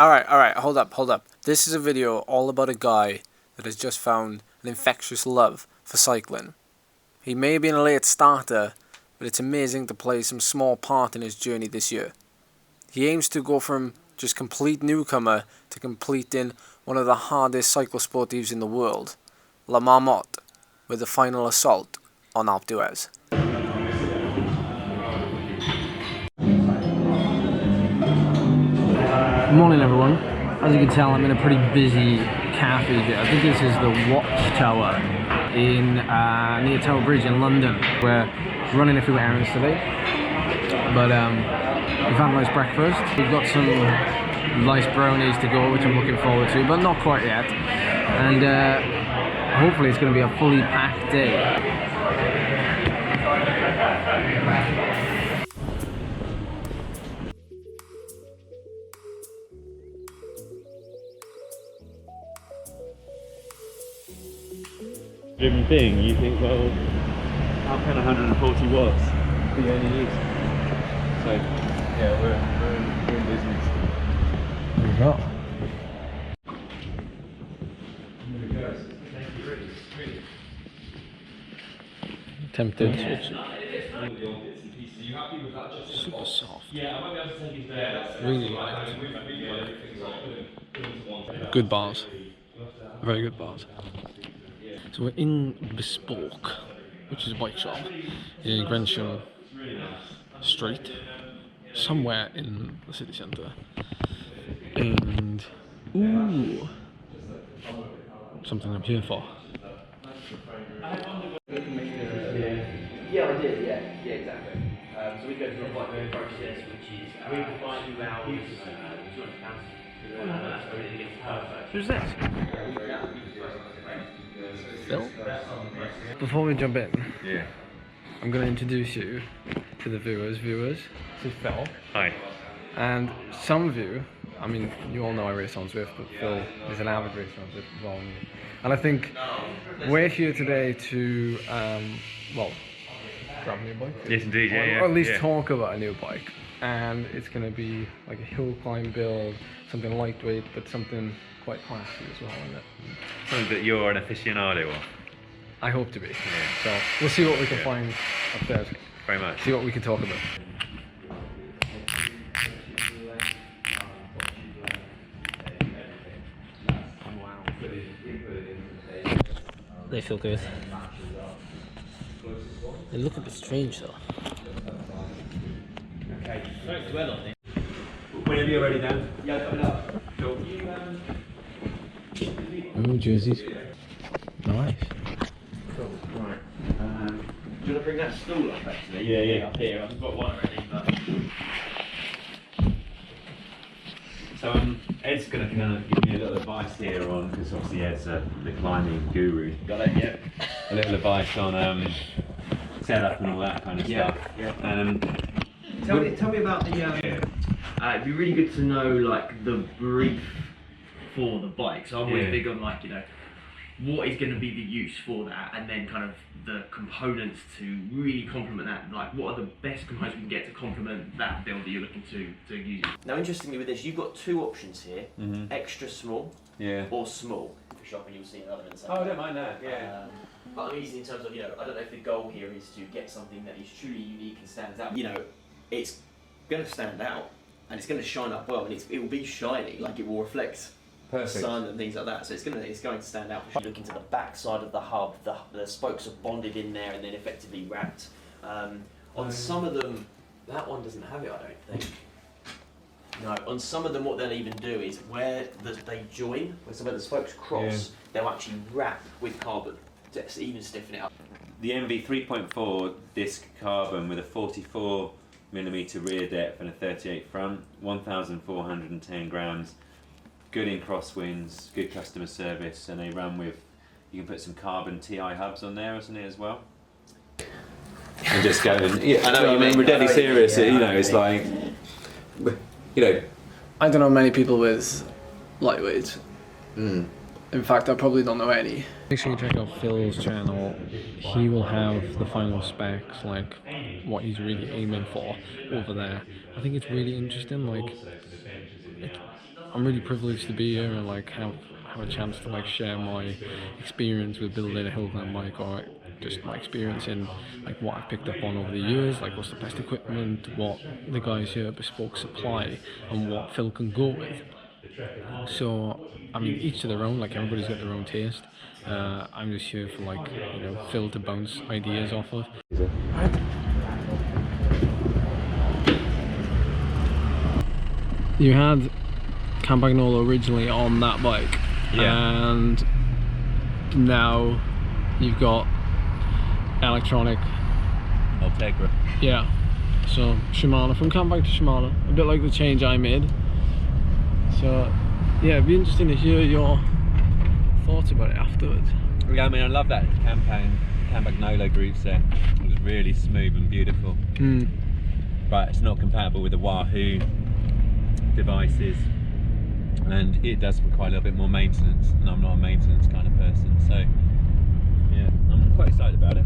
Alright, hold up. This is a video all about a guy that has just found an infectious love for cycling. He may be a late starter, but it's amazing to play some small part in his journey this year. He aims to go from just complete newcomer to completing one of the hardest cyclosportives in the world, La Marmotte, with the final assault on Alpe d'Huez. Good morning everyone. As you can tell, I'm in a pretty busy cafe here. I think this is the Watchtower in near Tower Bridge in London. We're running a few errands today, but we've had a nice breakfast. We've got some nice brownies to go, which I'm looking forward to, but not quite yet. And hopefully it's going to be a fully packed day. Driven thing, you think, well, how can 140 watts be any use? So, yeah, we're in business. There we go. Tempted. Super soft. Really light. Good bars. Very good bars. So we're in Bespoke, which is a bike shop in Greensham Street, somewhere in the city centre. And ooh, something I'm here for. Yeah, I did. Yeah, exactly. So we go through a bike process, which is we buy new hours, £200. Who's this? Phil? Before we jump in, I'm going to introduce you to the viewers. This is Phil. Hi. And some of you, I mean, you all know I race on Zwift, but Phil is an avid racer on Zwift as well. And I think we're here today to, well, grab a new bike. Yes, indeed, Or at least talk about a new bike. And it's going to be like a hill climb build, something lightweight, but something quite classy as well, isn't it? Something that you're an aficionado of. I hope to be. Yeah. So we'll see what we can find upstairs. Very much. See what we can talk about. They feel good. They look a bit strange though. Okay. Don't dwell on it. Whenever you're ready, Dan. Yeah, coming up. Cool. Oh, jerseys. Nice. Cool. Right. Do you want to bring that stool up actually? Yeah. Up here. I've got one already. But... So Ed's going to kind of give me a little advice here on, because obviously Ed's the climbing guru. Got it? Yep. A little advice on setup and all that kind of stuff. Yeah. Tell me about the. It'd be really good to know like the brief for the bike. So I'm always big on like what is going to be the use for that, and then kind of the components to really complement that. Like what are the best components we can get to complement that build that you're looking to use. Now, interestingly with this, you've got two options here: extra small, or small. If you're shopping, you'll see another in the same. Oh, I don't mind that. Yeah. But I'm easy in terms of I don't know if the goal here is to get something that is truly unique and stands out. It's going to stand out and it's going to shine up well, and it will be shiny, like it will reflect sun and things like that. So it's going to stand out. If you look into the back side of the hub, the spokes are bonded in there and then effectively wrapped. On some of them, that one doesn't have it, I don't think. No, on some of them what they'll even do is where they join, where the spokes cross, they'll actually wrap with carbon to even stiffen it up. The MV 3.4 disc carbon with a 44mm rear depth and a 38 front, 1,410 grams, good in crosswinds, good customer service, and they run with, you can put some carbon TI hubs on there, isn't it, as well? And just go and, I know what you mean. We're deadly serious, it's like, I don't know many people with lightweight. In fact, I probably don't know any. Make sure you check out Phil's channel. He will have the final specs, like what he's really aiming for over there. I think it's really interesting, like I'm really privileged to be here and like have a chance to like share my experience with building a hill climb bike, or just my experience in like what I've picked up on over the years, like what's the best equipment, what the guys here at Bespoke supply, and what Phil can go with. So I mean, each to their own, like everybody's got their own taste. I'm just here for like, you know, Phil to bounce ideas off of. You had Campagnolo originally on that bike, and now you've got electronic Ultegra. Yeah, so Shimano, from Campag to Shimano, a bit like the change I made. So yeah, it'd be interesting to hear your thoughts about it afterwards. Yeah, I mean, I love that Campagnolo group set. It was really smooth and beautiful. But it's not compatible with the Wahoo devices, and it does require a little bit more maintenance, and I'm not a maintenance kind of person, so yeah, I'm quite excited about it.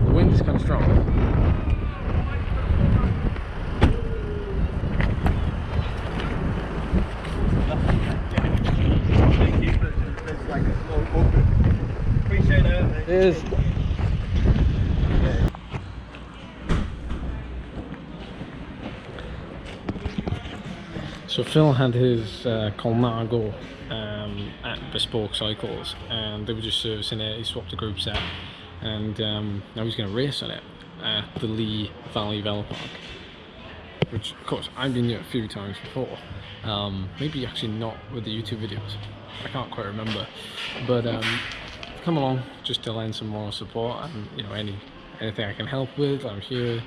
The wind is kind of strong. Appreciate it. Cheers. So Phil had his Colnago at Bespoke Cycles, and they were just servicing it. He swapped the group set, and now he's going to race on it at the Lee Valley Velopark, which of course I've been there a few times before. Maybe actually not with the YouTube videos, I can't quite remember, but come along just to lend some moral support, and you know, anything I can help with, I'm here.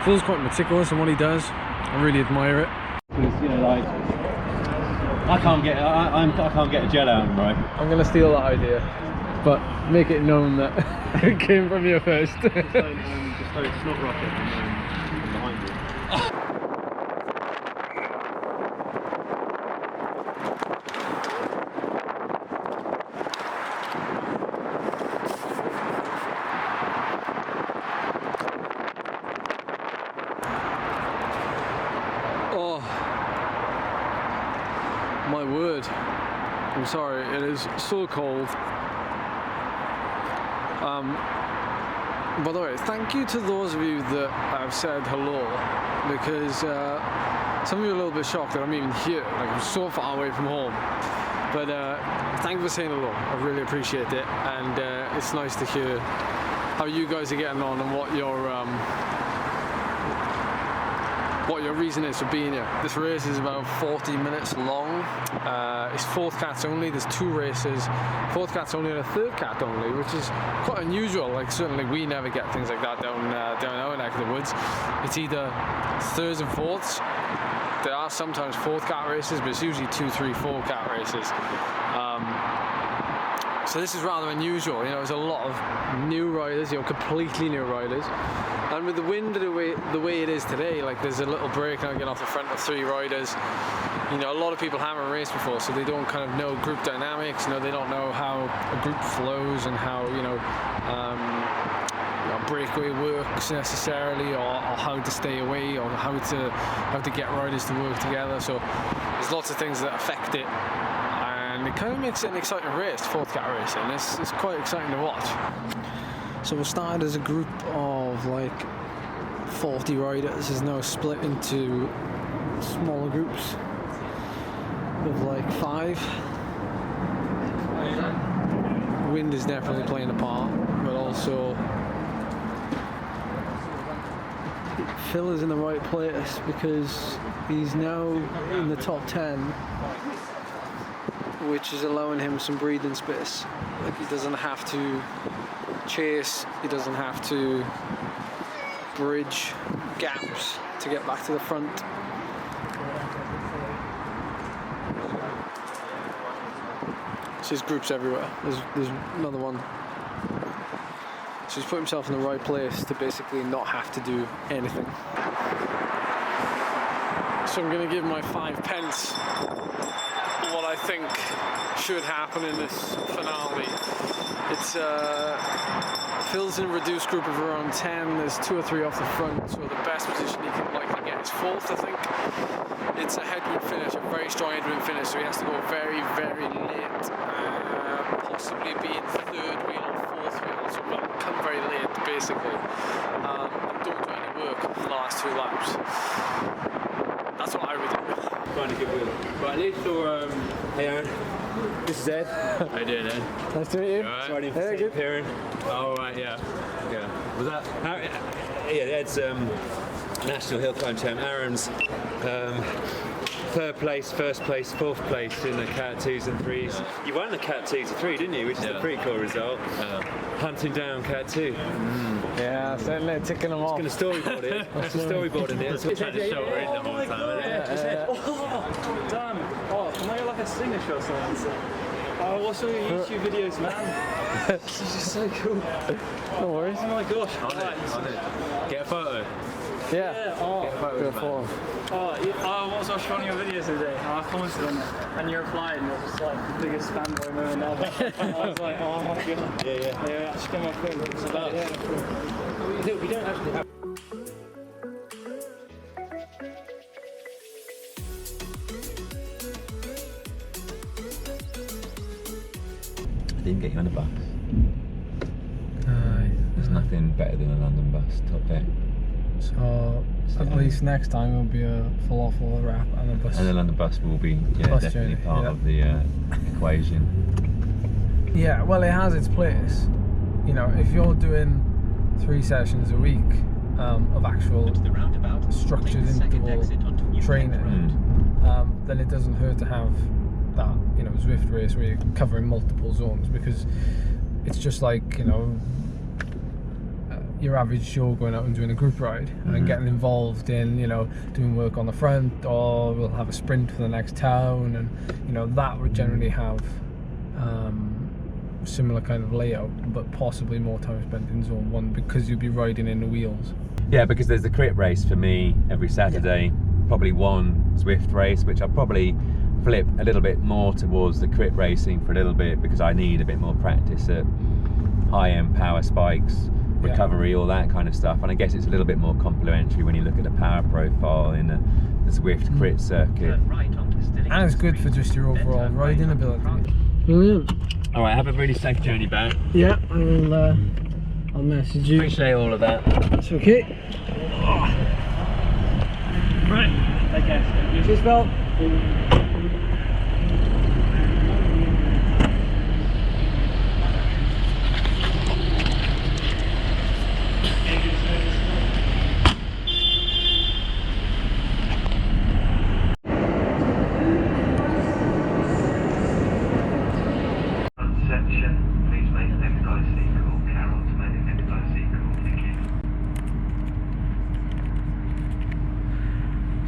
Phil's quite meticulous in what he does. I really admire it. Because, you know, like, I can't get a gel out, right? I'm gonna steal that idea, but make it known that it came from you first. Just hope it's not rocket behind you. Oh my word, I'm sorry, it is so cold. By the way, thank you to those of you that have said hello, because some of you are a little bit shocked that I'm even here, like I'm so far away from home. But thank you for saying hello, I really appreciate it, and it's nice to hear how you guys are getting on and what your reason is for being here. This race is about 40 minutes long. It's fourth cats only. There's two races, fourth cats only and a third cat only, which is quite unusual. Like, certainly we never get things like that down our neck of the woods. It's either thirds and fourths. There are sometimes fourth cat races, but it's usually 2, 3, 4 cat races. So this is rather unusual. You know, there's a lot of new riders, you know, completely new riders. And with the wind the way it is today, like there's a little break now getting off the front of 3 riders. You know, a lot of people haven't raced before, so they don't kind of know group dynamics. You know, they don't know how a group flows and how, you know, breakaway works necessarily, or how to stay away, or how to get riders to work together. So there's lots of things that affect it. And it kind of makes it an exciting race, fourth cat racing. It's quite exciting to watch. So we started as a group of like 40 riders, is now split into smaller groups of like 5. Wind is definitely playing a part, but also Phil is in the right place because he's now in the top 10, which is allowing him some breathing space. Like, he doesn't have to chase, he doesn't have to bridge gaps to get back to the front. So his group's everywhere. There's another one. So he's put himself in the right place to basically not have to do anything. So I'm going to give my 5 pence what I think should happen in this finale. It's Phil's in a reduced group of around 10. There's 2 or 3 off the front, so the best position he can likely get is 4th, I think. It's a headwind finish, a very strong headwind finish, so he has to go very, very late. Possibly be in 3rd wheel or 4th wheel, so well, come very late basically. And don't do any work for the last 2 laps. That's what I would do. Find a good wheel. Right, lead for hey Aaron. This is Ed. How you doing, Ed? Nice to meet you. Alright. Sorry Yeah, good. Aaron. Oh right, yeah. Was that? Yeah, Ed's national hill climb champ. Aaron's 3rd place, 1st place, 4th place in the Cat 2s and 3s. You won the Cat 2 to 3, didn't you? Which is a pretty cool result. Hunting down Cat 2. Yeah, certainly ticking them off. It's going to storyboard it. That's a storyboard in it. Trying to show her in the whole time. Damn! Oh, am I like a signature or something? Oh, what's all your YouTube videos, man? This is just so cool. No worries. Oh my gosh! Get a photo. Yeah. Oh, Good form. what was I showing your videos today? I commented on it, and you replied, and it was like the biggest fanboy moment ever. I was like, oh my god. Yeah. Actually, get my phone. We don't actually have. I didn't get you on a bus. There's nothing better than a London bus, top deck. So at least next time it'll be a full off all wrap and a bus. And the London bus will be Bus definitely journey, part of the equation. Yeah, well, it has its place. You know, if you're doing 3 sessions a week of actual structured interval training, then it doesn't hurt to have that, you know, Zwift race where you're covering multiple zones, because it's just like, you know, your average Joe going out and doing a group ride and getting involved in, you know, doing work on the front, or we'll have a sprint for the next town, and you know, that would generally have similar kind of layout, but possibly more time spent in zone 1 because you'll be riding in the wheels. Yeah, because there's a crit race for me every Saturday, probably one Zwift race, which I'll probably flip a little bit more towards the crit racing for a little bit, because I need a bit more practice at high-end power spikes, recovery, all that kind of stuff. And I guess it's a little bit more complementary when you look at the power profile in the Zwift crit circuit. And it's good for just your overall riding ability. Brilliant. All right, have a really safe journey back. Yeah, I'll message you. Appreciate all of that. It's okay. Right. Okay. Cheers, Phil.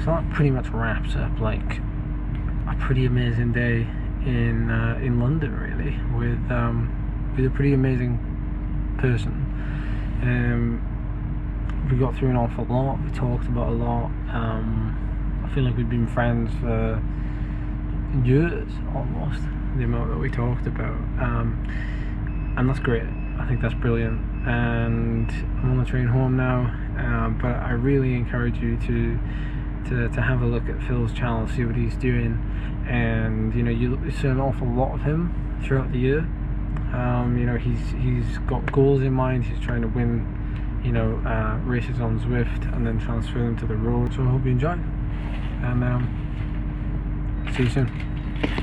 So that pretty much wraps up like a pretty amazing day in London, really, with a pretty amazing person. We got through an awful lot. We talked about a lot. I feel like we've been friends for years almost. The amount that we talked about, and that's great. I think that's brilliant. And I'm on the train home now, but I really encourage you to have a look at Phil's channel, see what he's doing, and you know, you see an awful lot of him throughout the year. You know, he's got goals in mind. He's trying to win, you know, races on Zwift and then transfer them to the road. So I hope you enjoy, and see you soon.